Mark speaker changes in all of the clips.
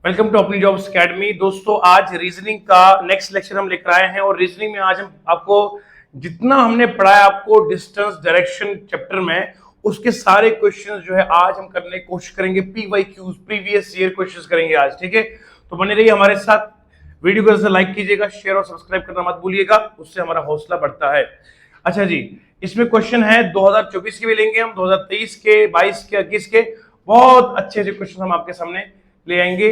Speaker 1: Welcome to अपनी jobs academy. दोस्तों, आज रीजनिंग का नेक्स्ट लेक्चर हम लेकर आए हैं और रीजनिंग में आज हम आपको जितना हमने पढ़ा है आपको डिस्टेंस डायरेक्शन चैप्टर में उसके सारे क्वेश्चंस जो है आज हम करने की कोशिश करेंगे। PYQs प्रीवियस ईयर क्वेश्चंस करेंगे आज, ठीक है। तो बने रहिए हमारे साथ। वीडियो को जैसे लाइक कीजिएगा, शेयर और सब्सक्राइब करना मत भूलिएगा, उससे हमारा हौसला बढ़ता है। अच्छा जी, इसमें क्वेश्चन है 2024 के भी लेंगे हम, 2023 के, 22 के, 21 के। बहुत अच्छे अच्छे क्वेश्चन हम आपके सामने ले आएंगे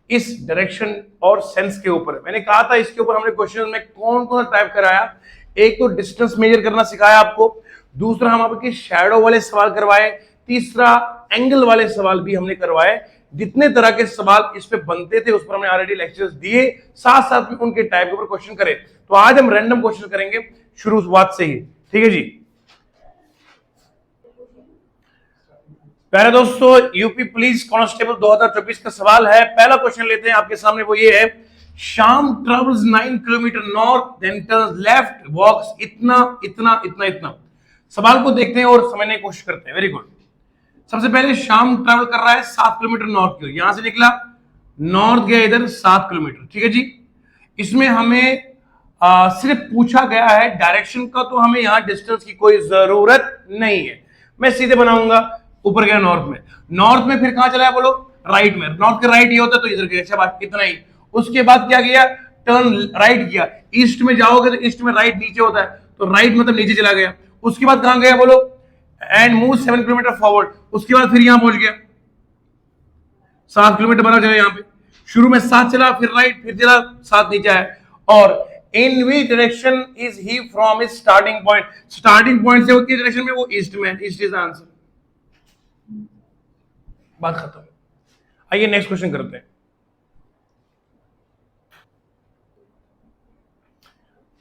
Speaker 1: इस डायरेक्शन और सेंस के ऊपर। मैंने कहा था इसके ऊपर हमने क्वेश्चन में कौन कौन सा टाइप कराया। एक तो डिस्टेंस मेजर करना सिखाया आपको, दूसरा हम आपके शैडो वाले सवाल करवाए, तीसरा एंगल वाले सवाल भी हमने करवाए। जितने तरह के सवाल इस पे बनते थे उस पर हमने ऑलरेडी लेक्चर्स दिए, साथ साथ में उनके टाइप के ऊपर क्वेश्चन करे। तो आज हम रैंडम क्वेश्चन करेंगे शुरुआत से ही, ठीक है जी। पहले दोस्तों यूपी पुलिस कांस्टेबल 2024 का सवाल है। पहला क्वेश्चन लेते हैं आपके सामने, वो ये है, Shyam travels 9 kilometre north then turns left, walks इतना इतना इतना इतना। सवाल को देखते हैं और समझने की कोशिश करते हैं। Very good. सबसे पहले श्याम ट्रेवल कर रहा है 7 किलोमीटर नॉर्थ की ओर, यहां से निकला नॉर्थ गया इधर 7 किलोमीटर, ठीक है जी। इसमें हमें सिर्फ पूछा गया है डायरेक्शन का, तो हमें यहां डिस्टेंस की कोई जरूरत नहीं है। मैं सीधे बनाऊंगा, ऊपर गया नॉर्थ में, नॉर्थ में फिर कहां चला है बोलो, राइट में। नॉर्थ का राइट ये होता है तो इधर गया, अच्छा बात इतना ही। उसके बाद क्या किया, टर्न राइट किया। ईस्ट में जाओगे तो ईस्ट में राइट नीचे होता है, तो राइट मतलब नीचे चला गया। उसके बाद कहां गया बोलो, एंड मूव 7 किलोमीटर फॉरवर्ड। उसके बाद फिर यहां पहुंच गया, 7 किलोमीटर बना चला। यहां पे शुरू में 7 चला, फिर राइट, फिर चला 7 नीचे है। और in which direction is he from his starting point, starting point से वो किस डायरेक्शन में, वो ईस्ट में। ईस्ट इज आंसर, बात खत्म। आइए नेक्स्ट क्वेश्चन करते हैं।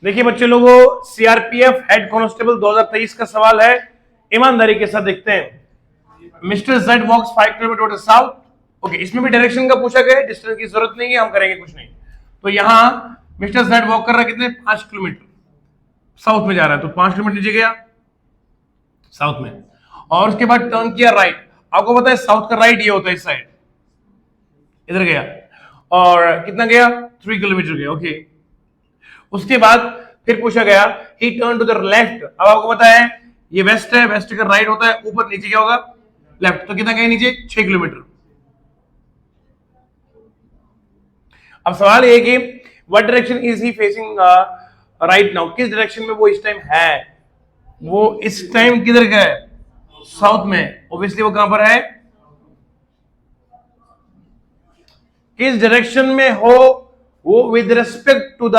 Speaker 1: देखिए बच्चे लोगों, सीआरपीएफ हेड कांस्टेबल 2023 का सवाल है। ईमानदारी के साथ देखते हैं। Mister Z walks 5 kilometre to south. Okay, इसमें भी डायरेक्शन का पूछा गया है, डिस्टेंस की जरूरत नहीं है, हम करेंगे कुछ नहीं। तो यहां मिस्टर जेड वॉक कर रहा है कितने, 5 किलोमीटर साउथ में जा रहा है, तो 5 किलोमीटर नीचे गया साउथ में। और उसके बाद टर्न किया राइट। आपको पता है साउथ का राइट ये होता है, इस साइड, इधर गया। और कितना गया, 3 किलोमीटर गया। ओके, उसके बाद फिर पूछा गया he turn to the left. अब आपको पता है ये वेस्ट है, वेस्ट का राइट होता है, ऊपर नीचे क्या होगा, लेफ्ट। तो कितना गया नीचे, 6 किलोमीटर। अब सवाल ये कि what direction is he facing right now, किस डायरेक्शन में वो इस टाइम है। वो इस टाइम किधर का है, साउथ में। ऑब्वियसली वो कहां पर है, किस डायरेक्शन में हो वो with respect to the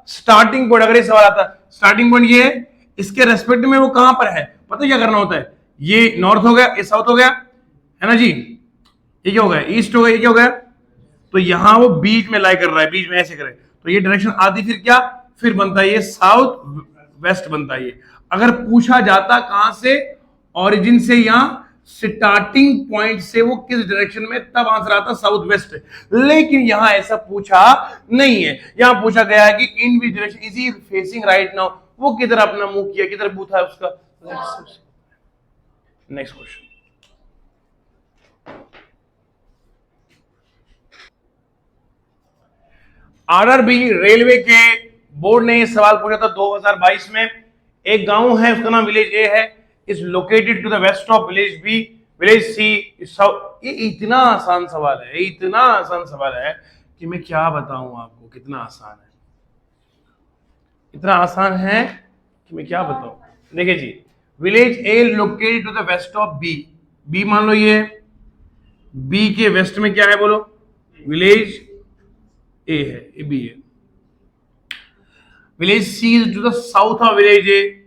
Speaker 1: starting point. अगर ये सवाल आता है स्टार्टिंग पॉइंट ये है, इसके रेस्पेक्ट में वो कहां पर है, पता है क्या करना होता है। ये नॉर्थ हो गया, ये साउथ हो गया, है ना जी। ये क्या हो गया, ईस्ट हो गया, ये क्या हो गया। तो यहां वो बीच में लाई कर रहा है, बीच में ऐसे करे, तो ये डायरेक्शन आती फिर क्या, फिर बनता है ये साउथ वेस्ट बनता है ये। अगर पूछा जाता कहां से, ओरिजिन से, यहां स्टार्टिंग पॉइंट से वो किस डायरेक्शन में, तब आंसर आता साउथ वेस्ट। लेकिन यहां ऐसा पूछा नहीं है, यहां पूछा गया है कि in which direction is he facing right now, वो किधर अपना मुंह किया, किधर बूथा है उसका। Next question. आरआरबी रेलवे के बोर्ड ने यह सवाल पूछा था 2022 में। एक गांव है, उसका नाम विलेज ए है, is located to the west of village B, village C. ये इतना आसान सवाल है, इतना आसान सवाल है कि मैं क्या बताऊं आपको, कितना आसान है, इतना आसान है कि मैं क्या बताऊं। देखिए जी, village A located to the west of B, B मान लो ये, बी के वेस्ट में क्या है बोलो, विलेज ए है, ए बी है। Village C is to the south of village A,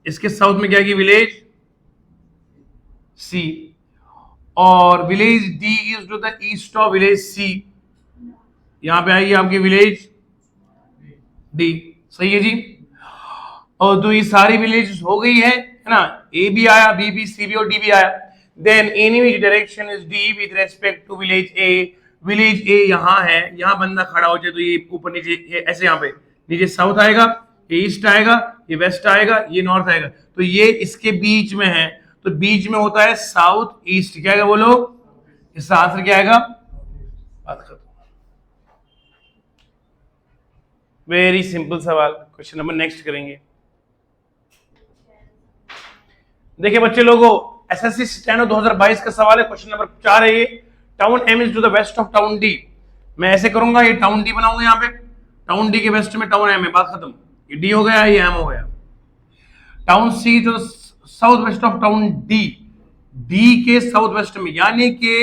Speaker 1: इसके साउथ में क्या है, विलेज सी। और village D is to the east of village C, यहां पे आएगी आपकी विलेज डी। सही है जी। और तो ये सारी विलेज हो गई है ना, ए भी आया, बी भी, सी भी और डी भी आया। Then in which direction is D with respect to village A, village A यहां है, यहां बंदा खड़ा हो जाए तो ये ऊपर नीचे ऐसे, यहां पे नीचे साउथ आएगा, ये ईस्ट आएगा, ये वेस्ट आएगा, ये नॉर्थ आएगा, तो ये इसके बीच में है, तो बीच में होता है साउथ ईस्ट। क्या आएगा बोलो, इसका आंसर क्या आएगा, बात खत्म। वेरी सिंपल सवाल, क्वेश्चन नंबर नेक्स्ट करेंगे। देखिए बच्चे लोगों, एसएससी स्टेनो 2022 का सवाल है, क्वेश्चन नंबर 4 है ये। Town M is to the west of town D. मैं ऐसे करूंगा, ये टाउन डी बनाऊंगा, यहाँ पे टाउन डी के वेस्ट में टाउन एम है, बात खत्म। ये डी हो गया, ये एम हो गया। टाउन सी जो south west of town D, D के साउथ वेस्ट में, यानी कि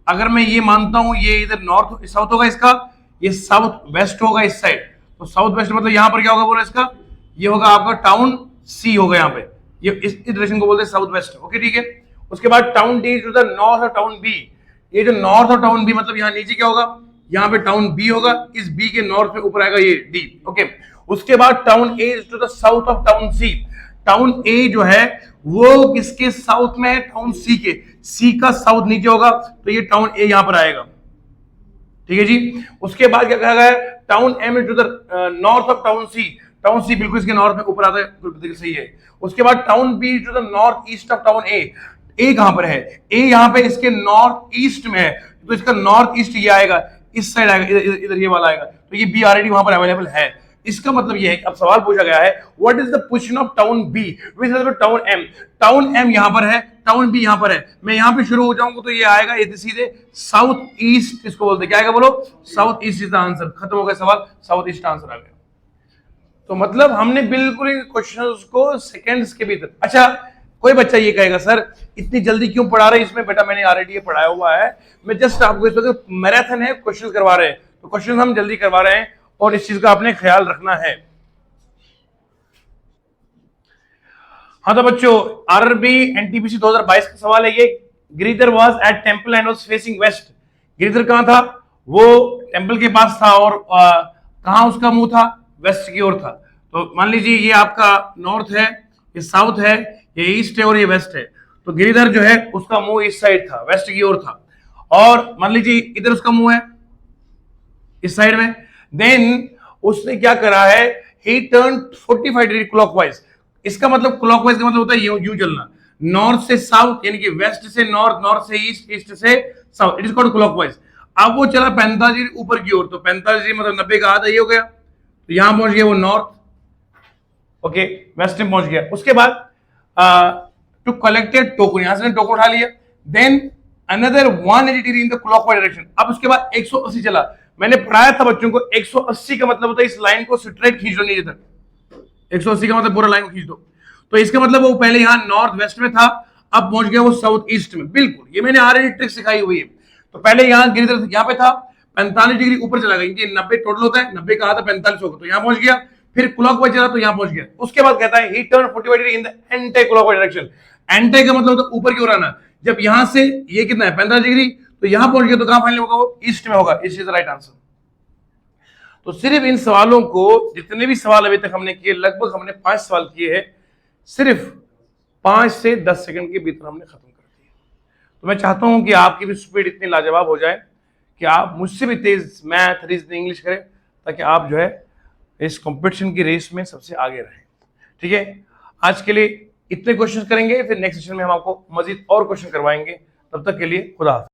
Speaker 1: अगर मैं ये मानता हूं ये इधर नॉर्थ साउथ होगा इसका, ये साउथ वेस्ट होगा इस साइड, तो साउथ वेस्ट मतलब यहां पर क्या होगा बोला इसका, ये होगा आपका टाउन सी होगा यहाँ पे, ये इस डायरेक्शन को बोलते हैं साउथ वेस्ट। ओके ठीक है। उसके बाद town D to the north of town B, ये जो नॉर्थ ऑफ टाउन बी मतलब यहाँ नीचे क्या होगा, यहाँ पे टाउन बी होगा, इस बी के नॉर्थ में ऊपर आएगा ये डी। ओके। उसके बाद town A to the south of town C, town A जो है वो किसके साउथ में है, टाउन सी के, सी का साउथ नीचे होगा, तो ये टाउन ए यहां पर आएगा। ठीक है जी। उसके बाद क्या कहा गया, town M to the north of town C, town C बिल्कुल इसके नॉर्थ में ऊपर आता है, बिल्कुल सही है। उसके बाद town B to the north east of town A, A कहां पर है, ए यहां पे इसके नॉर्थ ईस्ट में है, तो इसका नॉर्थ ईस्ट ये आएगा, इस साइड आएगा, इधर ये वाला आएगा, तो ये बी ऑलरेडी वहां पर अवेलेबल है। इसका मतलब ये है कि अब सवाल पूछा गया है what is the position of town B with respect to town M. Town M यहां पर है, टाउन बी यहां पर है, मैं यहां पे शुरू हो जाऊंगा तो ये आएगा ये सीधे साउथ ईस्ट, इसको बोलते हैं क्या आएगा बोलो, south east is the answer. खत्म हो गया सवाल, साउथ ईस्ट आंसर आ गया। तो मतलब हमने बिल्कुल इन क्वेश्चंस को सेकंड्स के भीतर। अच्छा कोई बच्चा ये कहेगा सर इतनी जल्दी क्यों पढ़ा रहे हैं इसमें, बेटा मैंने ऑलरेडी ये पढ़ाया हुआ है, मैं जस्ट आपको इस वक्त मैराथन है, क्वेश्चन करवा रहे हैं, तो क्वेश्चन हम जल्दी करवा रहे हैं और इस चीज का आपने ख्याल रखना है। हाँ तो बच्चों, आरआरबी एनटीपीसी 2022 का सवाल है ये। Giridhar was at temple and was facing west. Giridhar कहां था, वो टेंपल के पास था और कहां उसका मुंह था, वेस्ट की ओर था। तो मान लीजिए ये आपका नॉर्थ है, ये साउथ है, ये ईस्ट है और ये वेस्ट है, तो गिरिधर जो है उसका मुंह इस साइड था, वेस्ट की ओर था। और मान लीजिए इधर उसका मुंह है इस साइड में, देन उसने क्या करा है, ही टर्न 45 डिग्री क्लॉकवाइज। इसका मतलब क्लॉकवाइज का मतलब होता है यूं चलना, नॉर्थ से साउथ, यानी कि वेस्ट से नॉर्थ, नॉर्थ से ईस्ट, ईस्ट से south, it is called clockwise. अब वो चला 45 डिग्री ऊपर की ओर, तो 45 डिग्री मतलब 90 का आधा ये हो गया, तो यहां पहुंच गया वो नॉर्थ, ओके वेस्ट में पहुंच गया। उसके बाद टू कलेक्टेड टोकन, यहां से टोकन उठा लिया, then another 180 degree in the clockwise direction. अब उसके बाद 180 चला, मैंने पढ़ाया था बच्चों को 180 का मतलब होता है इस लाइन को स्ट्रेट खींच दो नीचे तक, 180 का मतलब पूरा लाइन को खींच दो, तो इसका मतलब वो पहले यहां नॉर्थ वेस्ट में था, अब पहुंच गया वो साउथ ईस्ट में। बिल्कुल, ये मैंने ऑलरेडी ट्रिक सिखाई हुई है। तो पहले यहां गिरिधर यहां पे था, 45 डिग्री ऊपर चला गया, 90 टोटल होता है, 90 का आधा 45 होगा, तो यहां पहुंच गया, फिर क्लॉकवाइज चला तो यहां पहुंच गया। उसके बाद कहता है ही turn 45 degree in the anti clockwise direction. Anti का मतलब होता है ऊपर की ओर आना, जब यहां से ये कितना है 45 डिग्री, तो यहां पहुंच गया, तो कहां फाइनल होगा वो, ईस्ट में होगा। Is the right answer. तो सिर्फ इन सवालों को, जितने भी सवाल अभी तक हमने किए, लगभग हमने 5 सवाल किए हैं, सिर्फ 5 से 10 सेकंड के भीतर हमने खत्म कर दिए। तो मैं चाहता हूं कि आपकी भी स्पीड इतनी लाजवाब हो जाए कि आप मुझसे भी तेज मैथ, रीजनिंग, इंग्लिश करें, ताकि आप जो है इस कंपटीशन की रेस में सबसे आगे रहें। ठीक है, आज के लिए इतने क्वेश्चन करेंगे, फिर नेक्स्ट सेशन में हम आपको मजीद और क्वेश्चन करवाएंगे। तब तक के लिए खुदा हाफिज़।